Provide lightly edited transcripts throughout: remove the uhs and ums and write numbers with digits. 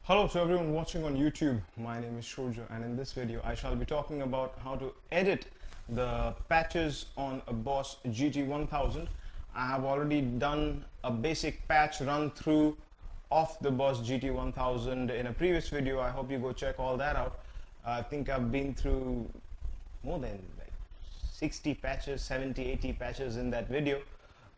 Hello to everyone watching on YouTube. My name is Surjo, and in this video I shall be talking about how to edit the patches on a BOSS GT1000. I have already done a basic patch run through of the BOSS GT1000 in a previous video. I hope you go check all that out. I think I've been through more than like 60 patches, 70, 80 patches in that video,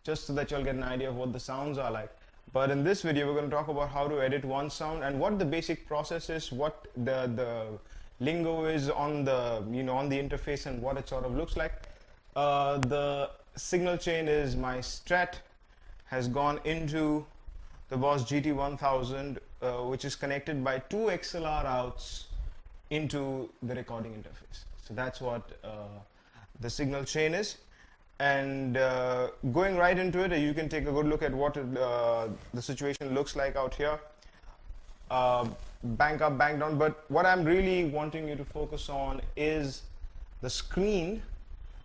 just so that you'll get an idea of what the sounds are like. But in this video, we're going to talk about how to edit one sound and what the basic process is, what the lingo is on the on the interface, and what it sort of looks like. The signal chain is my Strat has gone into the BOSS GT1000, which is connected by two XLR outs into the recording interface. So that's what the signal chain is. And going right into it, you can take a good look at what the situation looks like out here. Bank up, bank down, but what I'm really wanting you to focus on is the screen.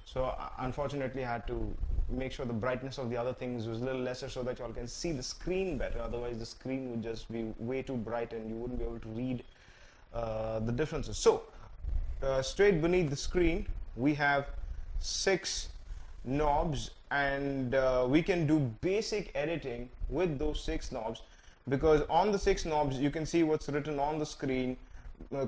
So unfortunately I had to make sure the brightness of the other things was a little lesser so that you all can see the screen better. Otherwise the screen would just be way too bright and you wouldn't be able to read the differences. So straight beneath the screen we have 6 knobs, and we can do basic editing with those 6 knobs, because on the 6 knobs you can see what's written on the screen.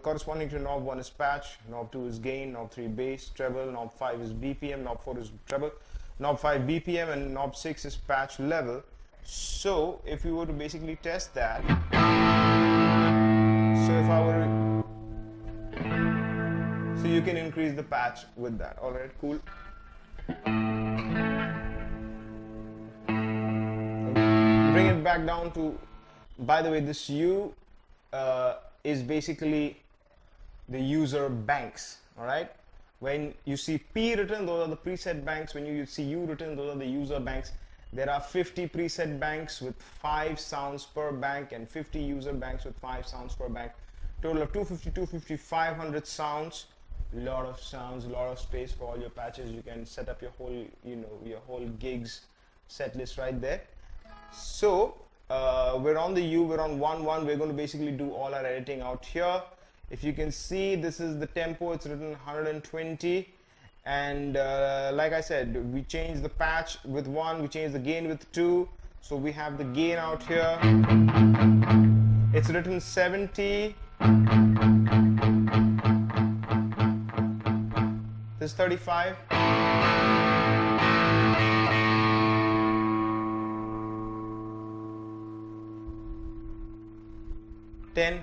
Corresponding to knob 1 is patch, knob 2 is gain, knob 3 bass, treble, knob 5 is BPM, knob 4 is treble, knob 5 BPM, and knob 6 is patch level. So if you were to basically test that, so if I were to, so you can increase the patch with that. Alright, cool. Bring it back down to, by the way, this U is basically the user banks. Alright, when you see P written, those are the preset banks. When you see U written, those are the user banks. There are 50 preset banks with 5 sounds per bank and 50 user banks with 5 sounds per bank. Total of 250, 500 sounds. Lot of sounds, a lot of space for all your patches. You can set up your whole your whole gigs set list right there. So we're on the U, we're on 1.1. We're going to basically do all our editing out here. If you can see, this is the tempo. It's written 120, and like I said, we change the patch with 1, we change the gain with 2. So we have the gain out here. It's written 70. This is 35. Ten.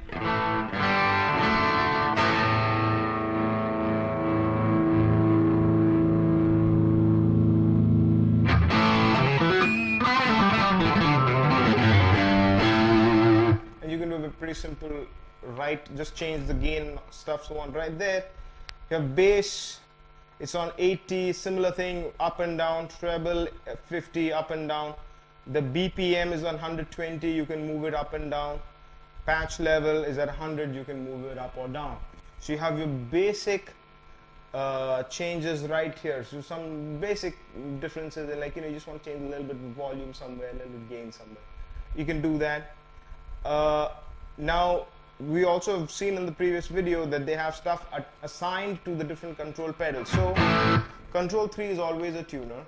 And you can do it pretty simple, right? Just change the gain stuff, so on right there. You have bass. It's on 80, similar thing, up and down, treble 50, up and down. The BPM is on 120, you can move it up and down. Patch level is at 100, you can move it up or down. So you have your basic changes right here. So some basic differences, like you just want to change a little bit of volume somewhere, a little bit gain somewhere. You can do that. Now, we also have seen in the previous video that they have stuff assigned to the different control pedals. So control 3 is always a tuner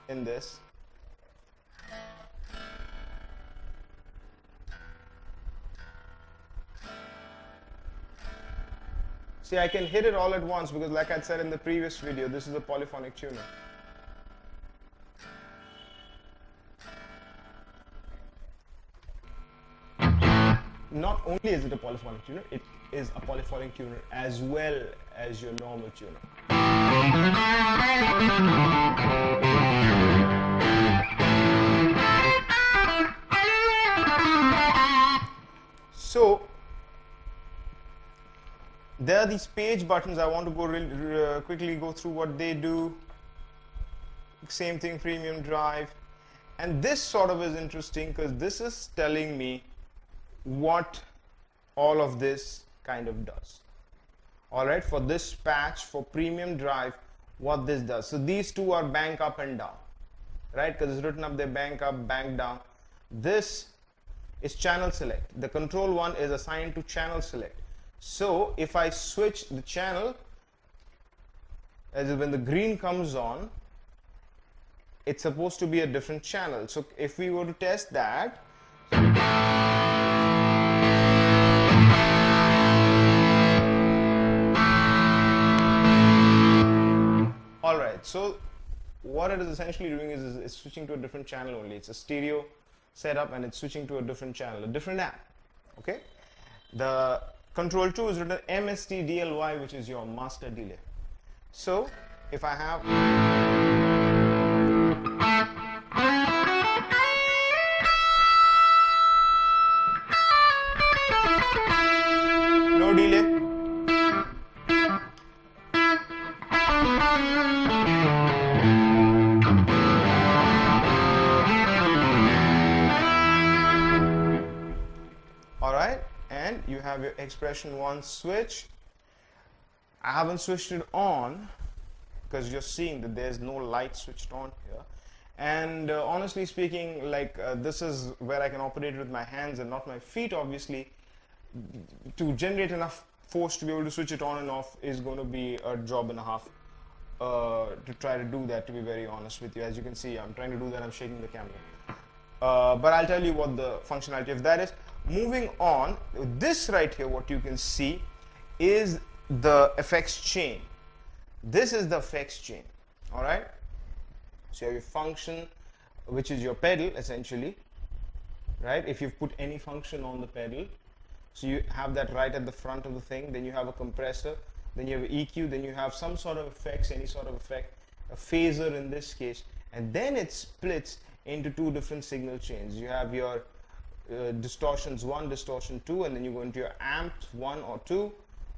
in this. See, I can hit it all at once because, like I said in the previous video, this is a polyphonic tuner. Not only is it a polyphonic tuner, it is a polyphonic tuner as well as your normal tuner. So there are these page buttons. I want to go quickly go through what they do. Same thing, premium drive. And this sort of is interesting because this is telling me what all of this kind of does. Alright, for this patch, for premium drive, what this does. So these two are bank up and down, right? Because it's written up there, bank up, bank down. This is channel select. The control one is assigned to channel select. So if I switch the channel, as when the green comes on, it's supposed to be a different channel. So if we were to test that, alright, so what it is essentially doing is it's switching to a different channel only. It's a stereo setup and it's switching to a different channel, a different app. Okay, the control 2 is written MSTDLY, which is your master delay. So if I have no delay, alright, and you have your expression 1 switch. I haven't switched it on because you're seeing that there's no light switched on here, and honestly speaking, like this is where I can operate with my hands and not my feet. Obviously, to generate enough force to be able to switch it on and off is going to be a job and a half to try to do that, to be very honest with you. As you can see, I'm trying to do that, I'm shaking the camera, but I'll tell you what the functionality of that is. Moving on, this right here, what you can see is the effects chain. This is the effects chain. All right, so you have your function, which is your pedal essentially, right? If you've put any function on the pedal, so you have that right at the front of the thing. Then you have a compressor, then you have EQ, then you have some sort of effects, any sort of effect, a phaser in this case, and then it splits into two different signal chains. You have your distortions 1, distortion 2, and then you go into your amps 1 or 2,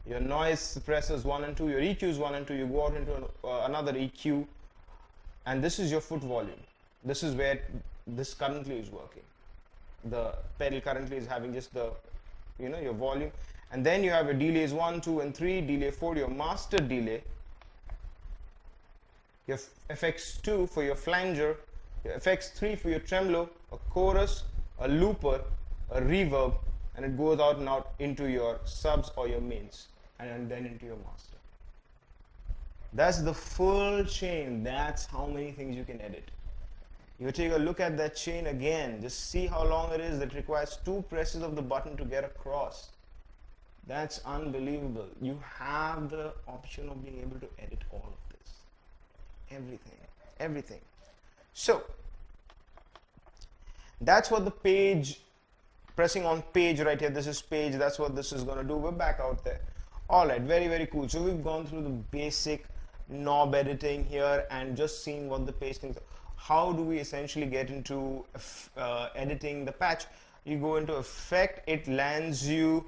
your noise suppressors 1 and 2, your EQs 1 and 2, you go out into another EQ, and this is your foot volume. This is where this currently is working. The pedal currently is having just the, you know, your volume, and then you have your delays 1, 2 and 3, delay 4, your master delay, your FX2 for your flanger, your FX3 for your tremolo, a chorus, a looper, a reverb, and it goes out and out into your subs or your mains, and then into your master. That's the full chain. That's how many things you can edit. You take a look at that chain again, just see how long it is. That requires 2 presses of the button to get across. That's unbelievable. You have the option of being able to edit all of this, everything. So that's what the page, pressing on page right here, this is page, that's what this is going to do. We're back out there. Alright, very cool. So we've gone through the basic knob editing here and just seen what the page things are. How do we essentially get into editing the patch? You go into effect, it lands you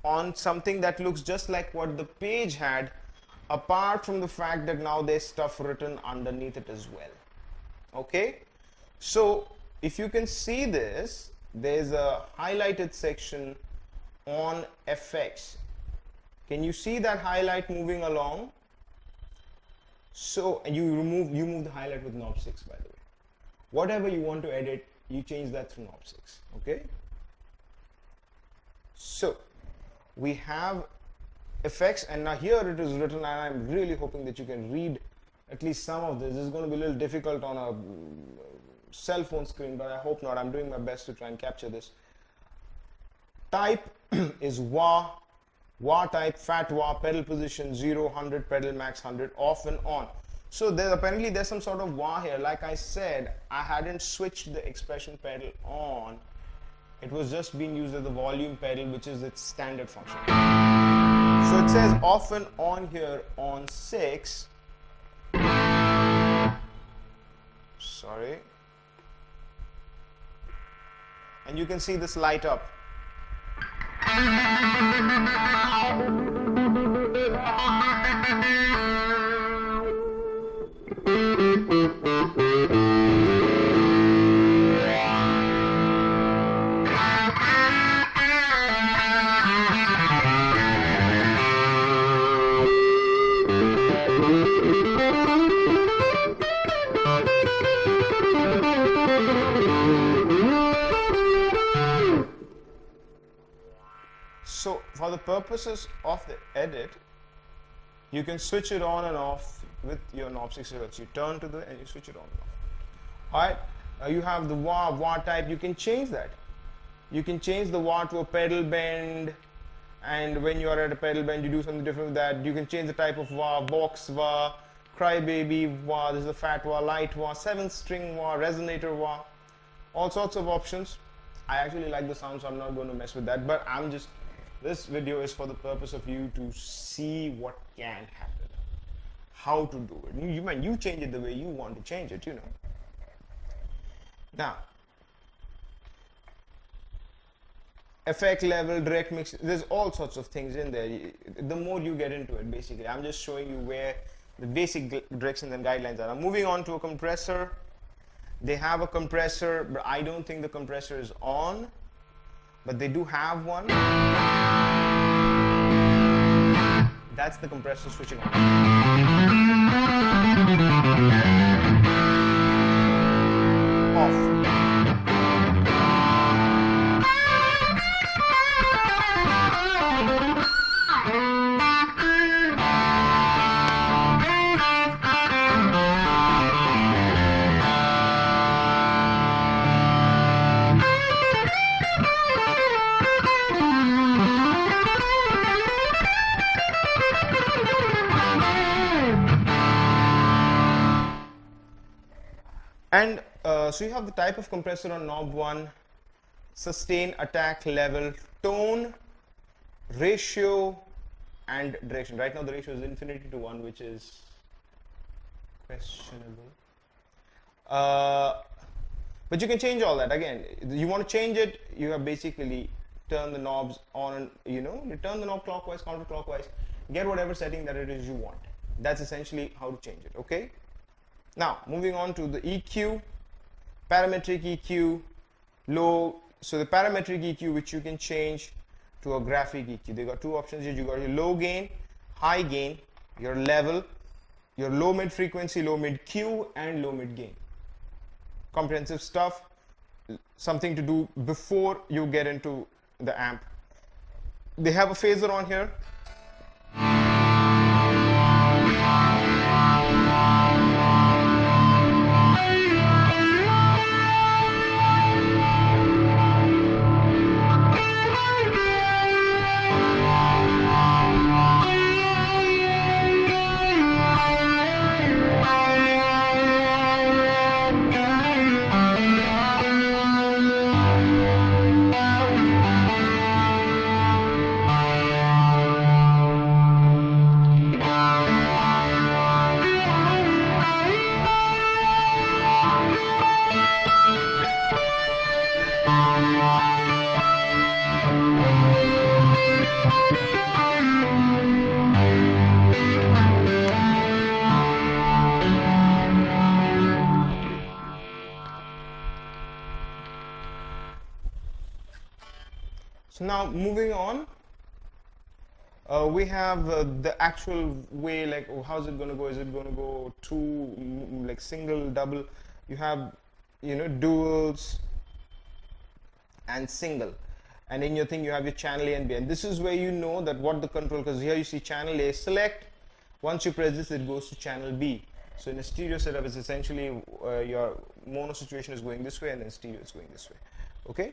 on something that looks just like what the page had, apart from the fact that now there's stuff written underneath it as well. Okay, so if you can see this, there's a highlighted section on FX. Can you see that highlight moving along? So you move the highlight with knob 6, by the way. Whatever you want to edit, you change that through knob 6. Okay, so we have effects, and now here it is written, and I'm really hoping that you can read at least some of this. This is going to be a little difficult on a cell phone screen, but I hope not. I'm doing my best to try and capture this. Type is wah type, fat wah, pedal position 0, 100, pedal max 100, off and on. So apparently there's some sort of wah here. Like I said, I hadn't switched the expression pedal on. It was just being used as the volume pedal, which is its standard function. So it says off and on here on 6. Sorry. And you can see this light up. So for the purposes of the edit, you can switch it on and off with your knob 60 Hz. You turn to the and you switch it on and off. Alright, you have the wah type. You can change that. You can change the wah to a pedal bend, and when you are at a pedal bend, you do something different with that. You can change the type of wah, box wah, crybaby wah, this is the fat wah, light wah, 7-string wah, resonator wah, all sorts of options. I actually like the sound, so I'm not going to mess with that, but this video is for the purpose of you to see what can happen, how to do it. You change it the way you want to change it, Now, effect level, direct mix, there's all sorts of things in there. The more you get into it, basically, I'm just showing you where the basic directions and guidelines are. I'm moving on to a compressor. They have a compressor, but I don't think the compressor is on, but they do have one. That's the compressor switching on. Off. And so you have the type of compressor on knob 1, sustain, attack, level, tone, ratio, and direction. Right now the ratio is infinity to 1, which is questionable. But you can change all that. Again, you want to change it, you have basically turn the knobs on, you turn the knob clockwise, counterclockwise, get whatever setting that it is you want. That's essentially how to change it, okay? Now, moving on to the EQ, parametric EQ, low. So the parametric EQ, which you can change to a graphic EQ. They got two options here. You got your low gain, high gain, your level, your low mid frequency, low mid Q, and low mid gain. Comprehensive stuff, something to do before you get into the amp. They have a phaser on here. So now moving on, we have the actual way, like how's it going to go? Is it going to go two, like single, double? You have, duals and single. And in your thing, you have your channel A and B. And this is where you know that what the control, because here you see channel A select. Once you press this, it goes to channel B. So in a stereo setup, it's essentially your mono situation is going this way and then stereo is going this way. Okay?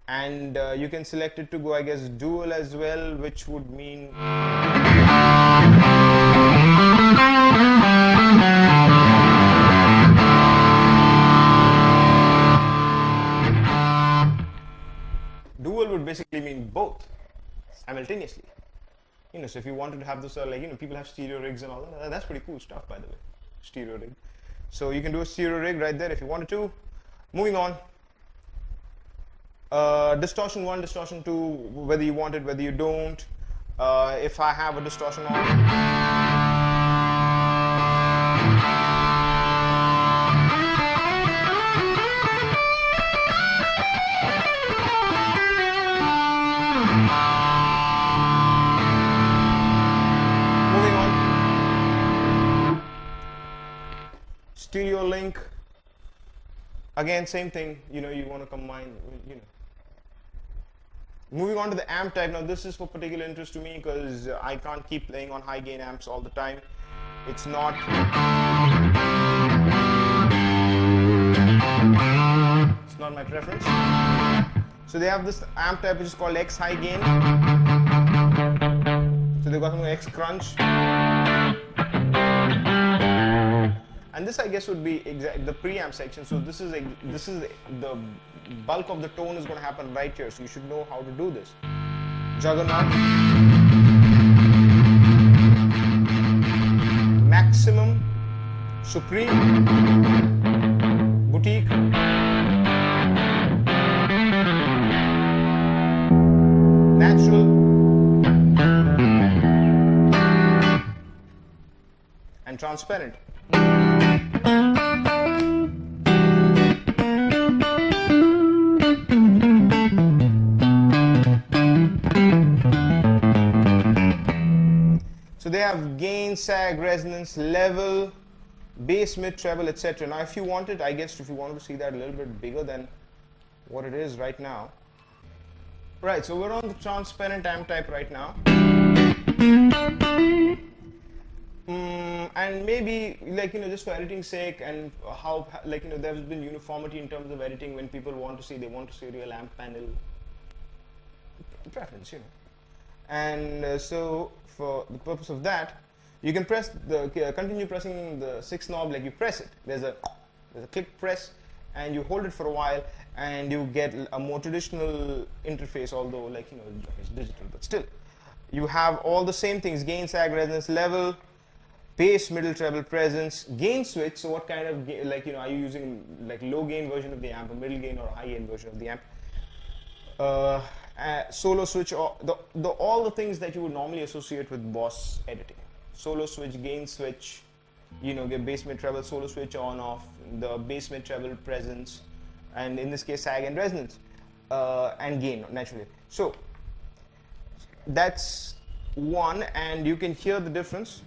And you can select it to go, I guess, dual as well, which would mean dual would basically mean both simultaneously. So if you wanted to have this, people have stereo rigs and all that. That's pretty cool stuff, by the way. Stereo rig. So you can do a stereo rig right there if you wanted to. Moving on. Distortion 1, distortion 2, whether you want it, whether you don't. If I have a distortion on, stereo link, again same thing, you want to combine, Moving on to the amp type. Now this is for particular interest to me because I can't keep playing on high gain amps all the time. It's not my preference. So they have this amp type which is called X high gain. So they've got something X crunch. And this I guess would be the preamp section. So this is the bulk of the tone is going to happen right here. So you should know how to do this. Juggernaut, Maximum, Supreme, Boutique, Natural, and Transparent. So they have gain, sag, resonance, level, bass, mid, treble, etc. Now if you wanted, I guess if you wanted to see that a little bit bigger than what it is right now. Right, so we're on the transparent amp type right now. And maybe, like, just for editing's sake, and how, like, there's been uniformity in terms of editing. When people want to see, they want to see real amp panel preference, And so for the purpose of that, you can press continue pressing the 6th knob, like you press it. There's a click press, and you hold it for a while, and you get a more traditional interface. Although, like, it's digital, but still, you have all the same things: gain, sag, resonance, level, bass, middle, treble, presence, gain switch. So what kind of gain, like, are you using like low gain version of the amp, a middle gain, or a high gain version of the amp? Solo switch, all the things that you would normally associate with Boss editing. Solo switch, gain switch, get bass, mid, treble, solo switch on, off, the bass, mid, treble, presence, and in this case sag and resonance, and gain naturally. So that's one, and you can hear the difference.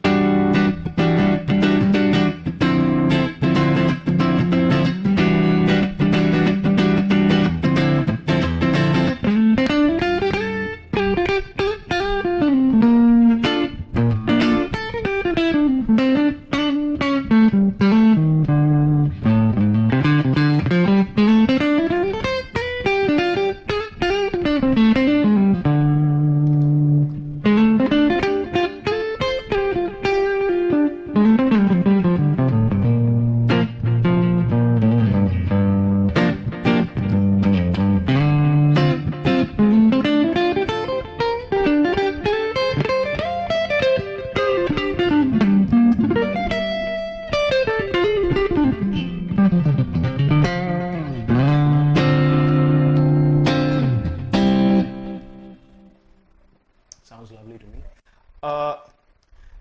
Sounds lovely to me.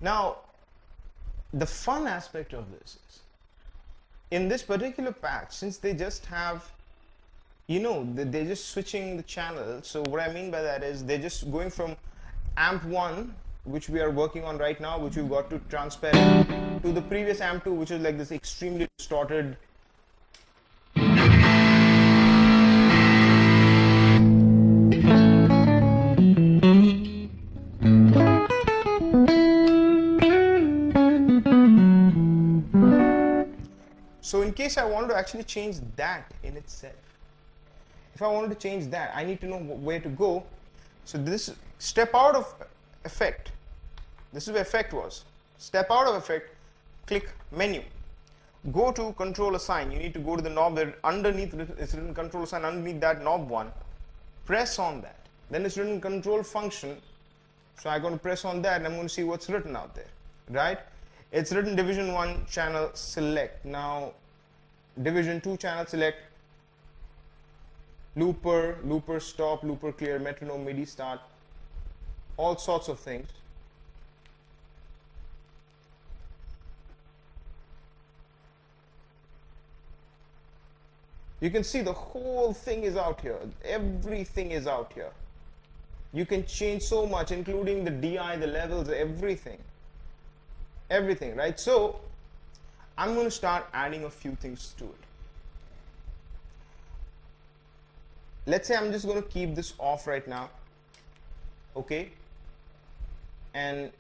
Now, the fun aspect of this is, in this particular patch, since they just have, they're just switching the channel. So what I mean by that is they're just going from amp 1, which we are working on right now, which we've got to transparent, to the previous amp 2, which is like this extremely distorted. So in case I wanted to actually change that in itself, if I wanted to change that, I need to know where to go. So this step out of effect, this is where effect was. Step out of effect, click menu. Go to control assign. You need to go to the knob where underneath it's written control assign, underneath that knob 1. Press on that. Then it's written control function. So I'm going to press on that and I'm going to see what's written out there, right? It's written division 1 channel select. Now division 2 channel select, looper, looper stop, looper clear, metronome, MIDI start, all sorts of things. You can see the whole thing is out here. Everything is out here. You can change so much, including the DI, the levels, everything. Everything, right? So I'm going to start adding a few things to it. let's say I'm just going to keep this off right now, okay, and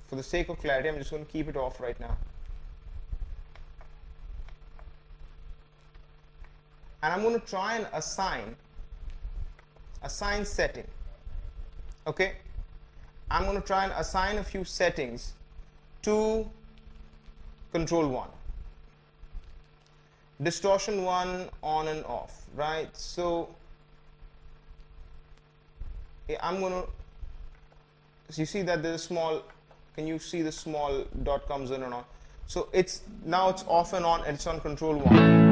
for the sake of clarity I'm just going to keep it off right now, and I'm going to try and assign setting. Okay, I'm going to try and assign a few settings to control 1. Distortion 1 on and off, right? So I'm going to, so you see that there's a small, can you see the small dot comes in and on? So it's now it's off and on, and it's on control 1.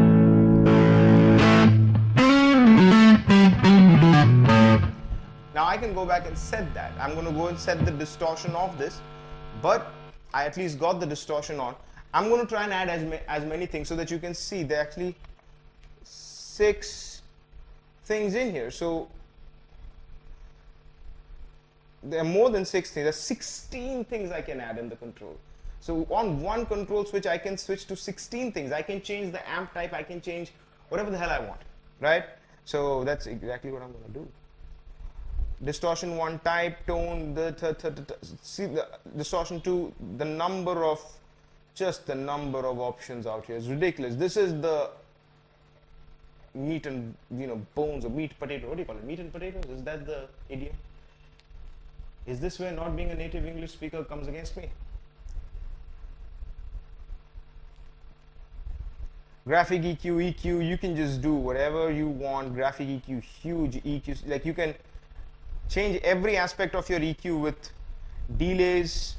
Now I can go back and set that. I'm going to go and set the distortion of this, but I at least got the distortion on. I'm going to try and add as many things so that you can see there are actually 6 things in here. So there are more than 6 things. There are 16 things I can add in the control. So on one control switch I can switch to 16 things. I can change the amp type, I can change whatever the hell I want, right? So that's exactly what I'm going to do. Distortion 1 type, tone, see the distortion 2, the number of options out here is ridiculous. This is the meat and bones, or meat potato. What do you call it? Meat and potatoes? Is that the idiom? Is this where not being a native English speaker comes against me? Graphic EQ, you can just do whatever you want. Graphic EQ, huge EQ, like you can change every aspect of your EQ with delays,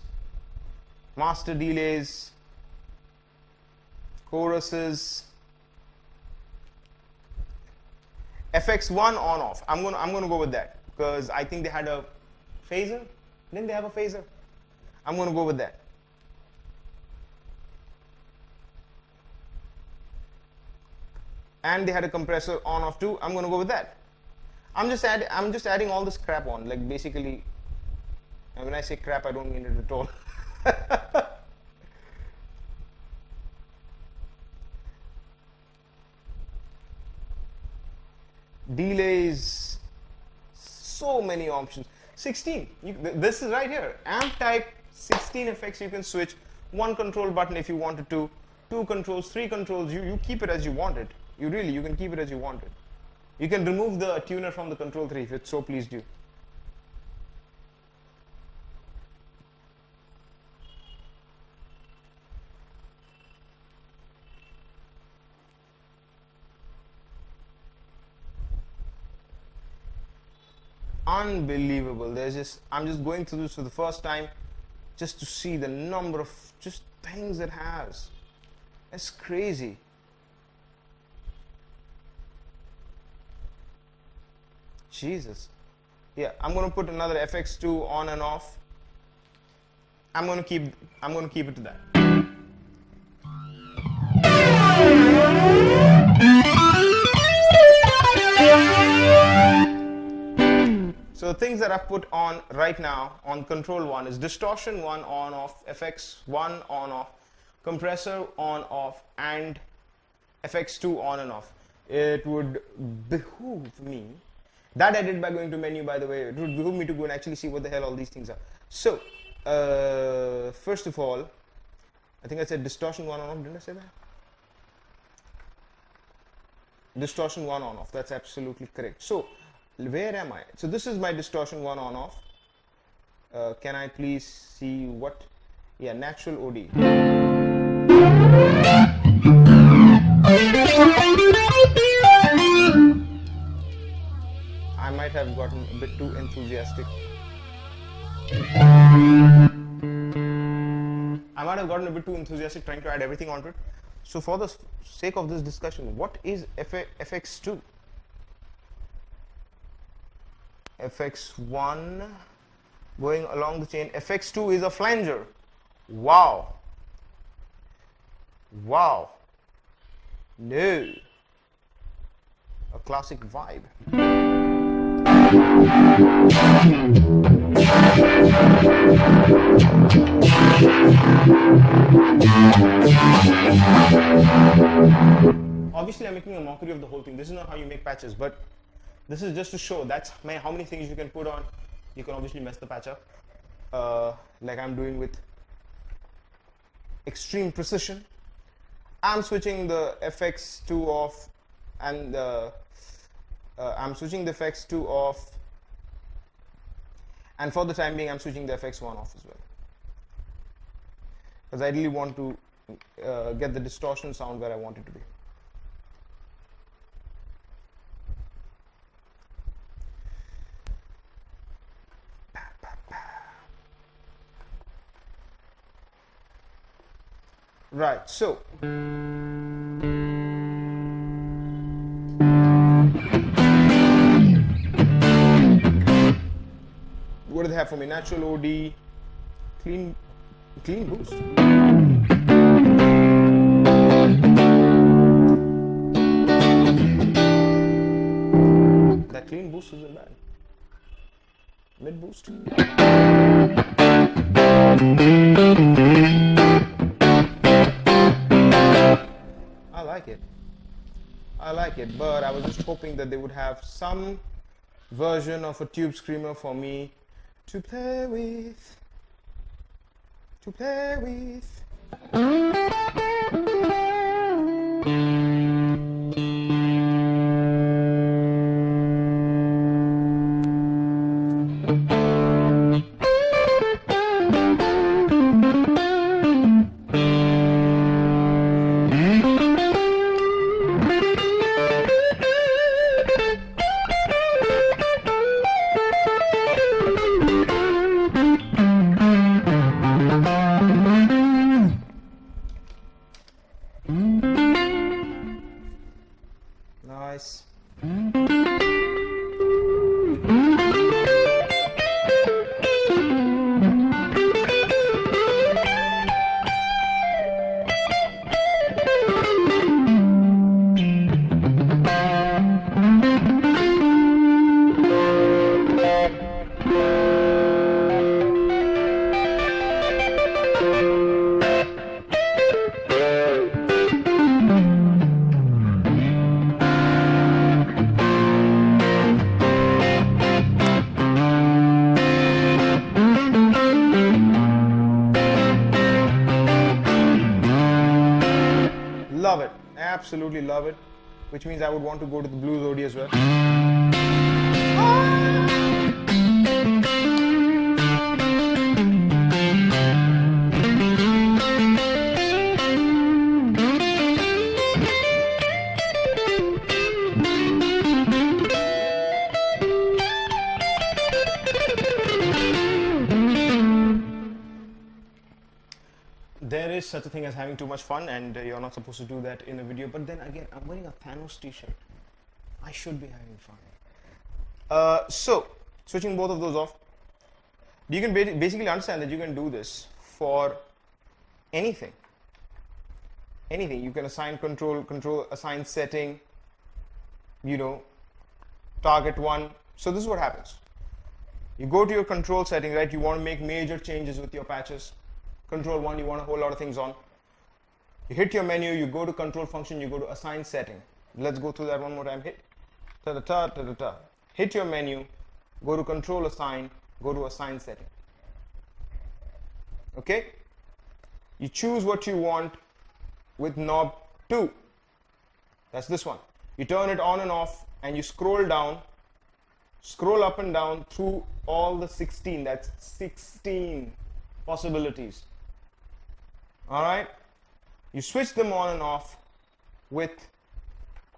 master delays, choruses, FX1 on off. I'm gonna go with that because I think they had a phaser. Didn't they have a phaser? I'm gonna go with that. And they had a compressor on off too. I'm gonna go with that. I'm just adding all this crap on, like basically, and when I say crap I don't mean it at all. Delays, so many options. 16, this is right here, amp type, 16 effects you can switch, 1 control button if you wanted to, 2 controls, 3 controls, you keep it as you want it. You can keep it as you want it. You can remove the tuner from the control 3 if it so pleased you. Unbelievable. I'm just going through this for the first time just to see the number of just things it has. It's crazy. Jesus. Yeah, I'm going to put another FX2 on and off. I'm going to keep it to that. So the things that I've put on right now on control 1 is distortion 1 on off, FX1 on off, compressor on off, and FX2 on and off. It would behoove me, that I did by going to menu, by the way, it would behoove me to go and actually see what the hell all these things are. So first of all, I think I said distortion 1 on off, didn't I say that? Distortion 1 on off, that's absolutely correct. So where am I? So this is my distortion 1 on off. Can I please see what? Yeah, natural OD. I might have gotten a bit too enthusiastic. Trying to add everything onto it. So for the sake of this discussion, what is FX2? FX1 going along the chain. FX2 is a flanger. Wow. Wow. No. A classic vibe. Obviously I'm making a mockery of the whole thing. This is not how you make patches, but This is just to show that's how many things you can put on. You can obviously mess the patch up, like I'm doing with extreme precision. I'm switching the FX to off, and I'm switching the FX to off, and for the time being I'm switching the FX one off as well, because I really want to get the distortion sound where I want it to be. Right, so what do they have for me? Natural OD, clean boost. That clean boost isn't bad. Mid boost. I like it, but I was just hoping that they would have some version of a tube screamer for me to play with. Nice. Love it, absolutely love it, which means I would want to go to the blues OD as well. There is such a thing as having too much fun, and you're not supposed to do that in a video. But then again, I'm wearing a Thanos t-shirt. I should be having fun. So, switching both of those off, you can basically understand that you can do this for anything. Anything. You can assign control, assign setting, target one. So this is what happens. You go to your control setting, right? You want to make major changes with your patches. Control 1, you want a whole lot of things on. You hit your menu, you go to control function, you go to assign setting. Let's go through that one more time. Hit ta-da-ta. Hit your menu, go to control assign, go to assign setting. Okay? You choose what you want with knob 2. That's this one. You turn it on and off, and you scroll down, scroll up and down through all the 16. That's 16 possibilities. All right, you switch them on and off with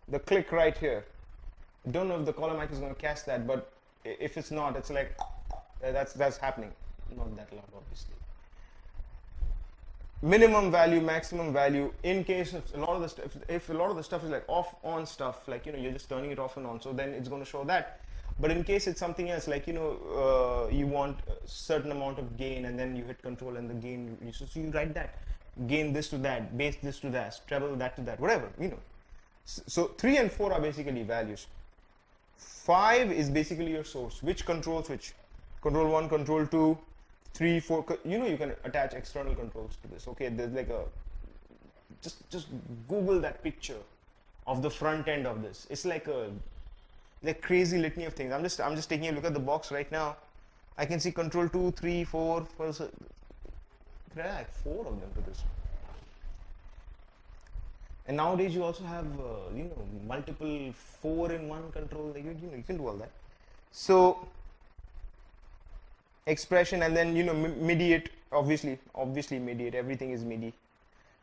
the click right here. I don't know if the color mic is going to catch that, but if it's not, it's like that's happening. Not that loud, obviously. Minimum value, maximum value. In case of a lot of the stuff, if a lot of the stuff is like off-on stuff, like you're just turning it off and on, so then it's going to show that. But in case it's something else, like you want a certain amount of gain, and then you hit control and the gain, so you write that. Gain this to that, bass this to that, treble that to that, whatever, So 3 and 4 are basically values. 5 is basically your source. Which control switch? Control 1, control 2, 3, 4. You can attach external controls to this. Okay, there's like a just Google that picture of the front end of this. It's like a like crazy litany of things. I'm just taking a look at the box right now. I can see control 2, 3, 4. There are like 4 of them to this. And nowadays you also have multiple 4-in-1 control. Like, you can do all that. So expression, and then MIDI it. Obviously MIDI it. Everything is MIDI.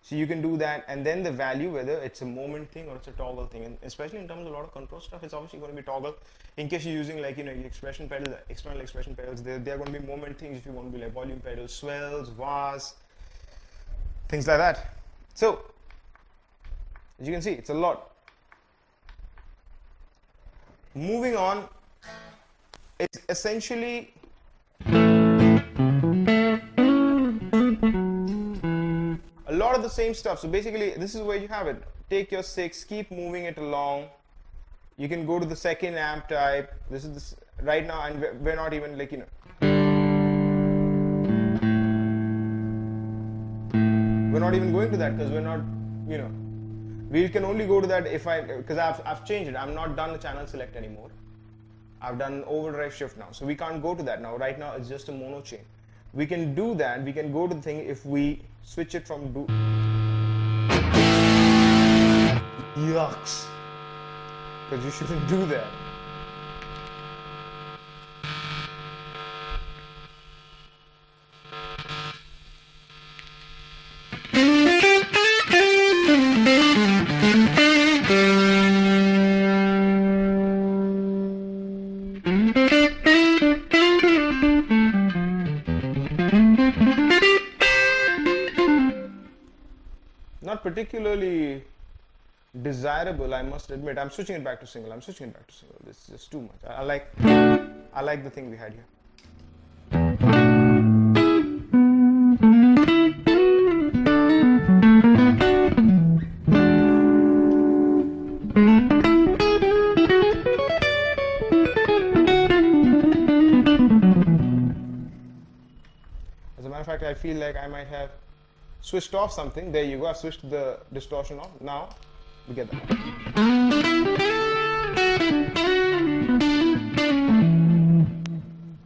So you can do that, and then the value, whether it's a moment thing or it's a toggle thing, and especially in terms of a lot of control stuff, it's obviously going to be toggle. In case you're using like expression pedals, external expression pedals, they're going to be moment things. If you want to be like volume pedals, swells, VARs, things like that. So as you can see, it's a lot. Moving on, it's essentially a lot of the same stuff. So basically, this is where you have it. Take your 6, keep moving it along. You can go to the second amp type. This is this right now, and we're not even like we're not even going to that because we're not we can only go to that because I've changed it. I'm not done the channel select anymore. I've done overdrive shift now, so we can't go to that now. Right now it's just a mono chain. We can do that. We can go to the thing if we switch it from yucks, because you shouldn't do that. Not particularly desirable, I must admit. I'm switching it back to single. This is just too much. I like the thing we had here. As a matter of fact, I feel like I might have switched off something. There you go. I've switched the distortion off. Now we get that.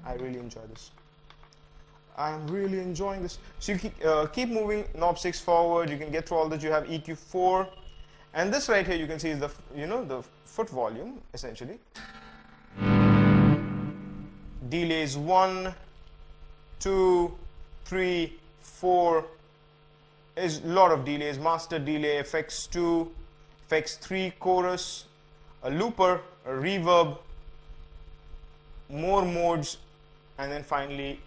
I really enjoy this. I'm really enjoying this. So you keep moving knob 6 forward. You can get through all that. You have EQ 4, and this right here you can see is the the foot volume essentially. Delays 1, 2, 3, 4. Is a lot of delays. Master delay, effects 2, effects 3, chorus, a looper, a reverb, more modes, and then finally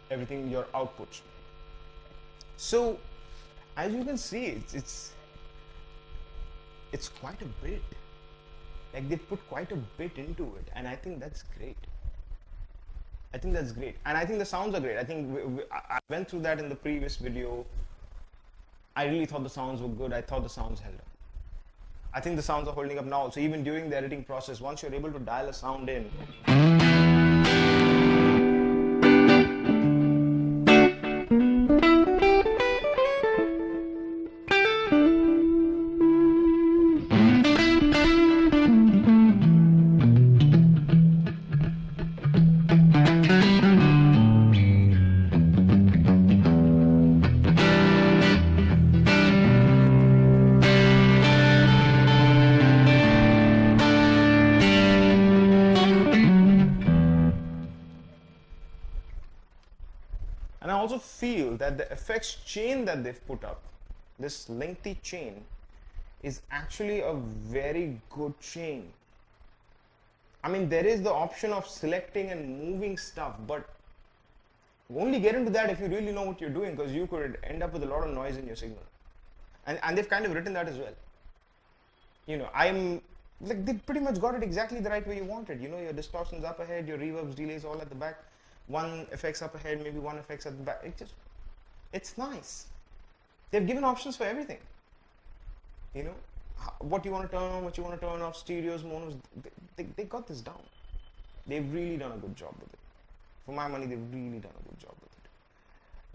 everything your outputs. So as you can see, it's quite a bit. Like they put quite a bit into it, and I think that's great. And I think the sounds are great. I think I went through that in the previous video. I really thought the sounds were good. I thought the sounds held up. I think the sounds are holding up now. So even during the editing process, once you're able to dial a sound in, and I also feel that the effects chain that they've put up, this lengthy chain, is actually a very good chain. I mean, there is the option of selecting and moving stuff, but only get into that if you really know what you're doing, because you could end up with a lot of noise in your signal. And they've kind of written that as well. I'm like, they pretty much got it exactly the right way you want it. Your distortions up ahead, your reverbs, delays all at the back. One effects up ahead, maybe one effects at the back. It's nice. They've given options for everything. What you want to turn on, what you want to turn off, stereos, monos. They got this down. They've really done a good job with it. For my money, they've really done a good job with it.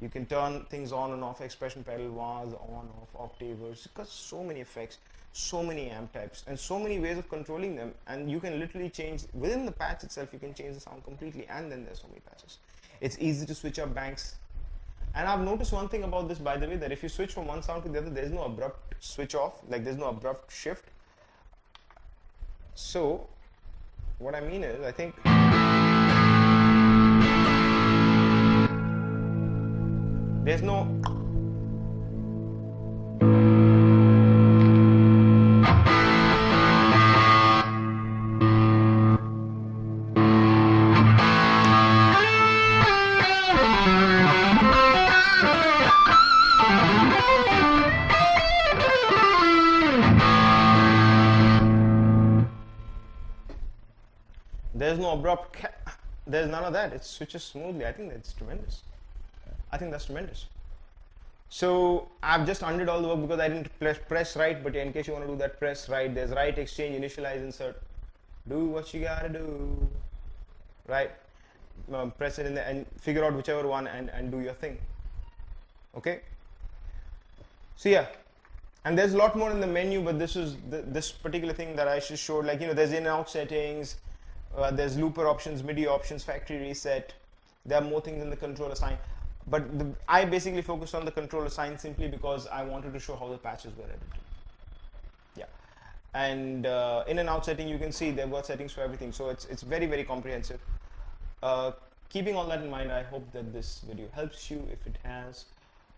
You can turn things on and off, expression pedal, VARs, on, off, octavers. It's got so many effects. so many amp types and so many ways of controlling them, and you can literally change within the patch itself. You can change the sound completely, and then there's so many patches. It's easy to switch up banks. And I've noticed one thing about this, by the way, that if you switch from one sound to the other, there's no abrupt switch off, like there's no abrupt shift. So what I mean is, I think there's no abrupt, there's none of that. It switches smoothly. I think that's tremendous. I think that's tremendous. So I've just undid all the work because I didn't press right, but in case you want to do that, press right. There's right, exchange, initialize, insert. Do what you gotta do, right? Press it in there and figure out whichever one and do your thing. Okay. So yeah, and there's a lot more in the menu, but this is this particular thing that I just showed. Like, you know, there's in and out settings. There's looper options, MIDI options, factory reset. There are more things in the controller sign, but I basically focused on the controller sign simply because I wanted to show how the patches were edited. Yeah, and in and out setting, you can see they've got settings for everything, so it's very, very comprehensive. Keeping all that in mind, I hope that this video helps you. If it has,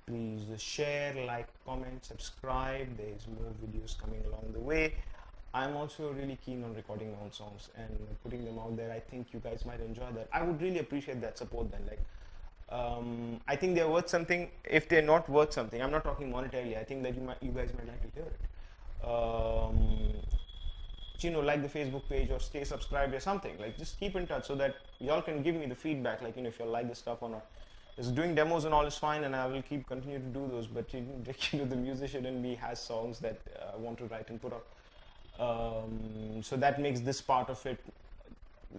please share, like, comment, subscribe. There's more videos coming along the way. I'm also really keen on recording my own songs and putting them out there. I think you guys might enjoy that. I would really appreciate that support then. Like, I think they're worth something. If they're not worth something, I'm not talking monetarily. I think that you guys might like to hear it. You know, like the Facebook page or stay subscribed or something. Like, just keep in touch so that y'all can give me the feedback. Like, you know, if you like the stuff or not. Just doing demos and all is fine, and I will continue to do those. But you know, the musician in me has songs that I want to write and put up. So that makes this part of it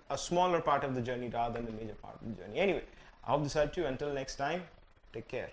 a smaller part of the journey rather than the major part of the journey. Anyway, I hope this helped you. Until next time, take care.